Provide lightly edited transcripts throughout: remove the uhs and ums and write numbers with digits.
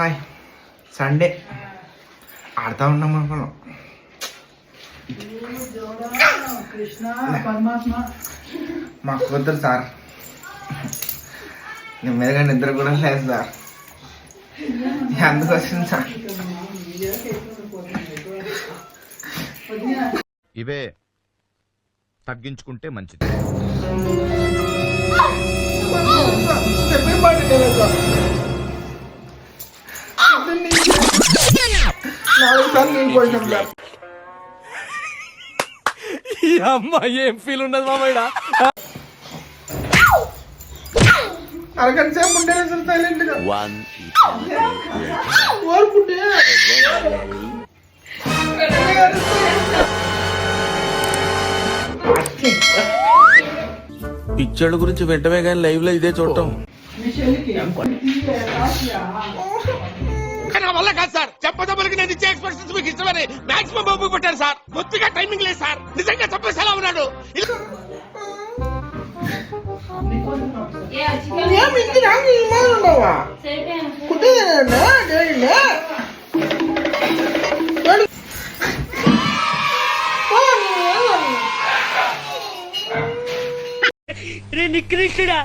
Hi Sunday ఆడుతూ ఉన్నాం అనుకున్నాం. మాకు కుదరదు సార్, నేను మీరుగా నిద్ర కూడా లేదు సార్, అందుకు వచ్చింది సార్. ఇవే తగ్గించుకుంటే మంచిది. ఈ అమ్మాయి ఏం ఫీల్ ఉండదు మామయ్య. అరగంట సేపు ఉంటే సైలెంట్ గా పిక్చర్ల గురించి వెంటనే కానీ లైవ్ లో ఇదే చూడటం వల్ల కాదు సార్. చెప్పదమ్మలకి నేను ఇచ్చే ఎక్స్ప్రెషన్స్ మీకు ఇష్టమని మాక్సిమం బాబు పెట్టారు సార్. కొద్దిగా టైమింగ్ లేదు సార్. నిజంగా చెప్పేసి ఎలా ఉన్నాడు. నికృష్టుడా,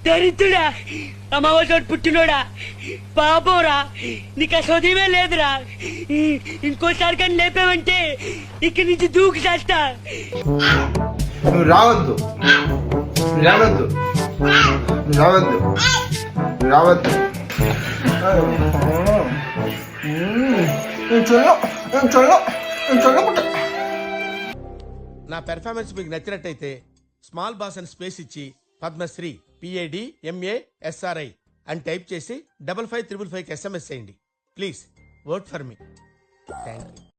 దరిద్రుడా, అమావాసోడు పుట్టినోడా, పాపోరా, నీకు ఆ చదివే లేదురా. ఇంకోసారి కానీ లేపావంటే ఇక్కడి నుంచి దూకి చేస్తా. నువ్వు రావద్దు, రావద్దు, రావద్దు, రావద్దు. నా పెర్ఫార్మెన్స్ మీకు నచ్చినట్టయితే స్మాల్ బాస్ అని స్పేస్ ఇచ్చి పద్మశ్రీ PADMASRI అని టైప్ చేసి 5555 SMS చేయండి. Please vote for me. Thank you.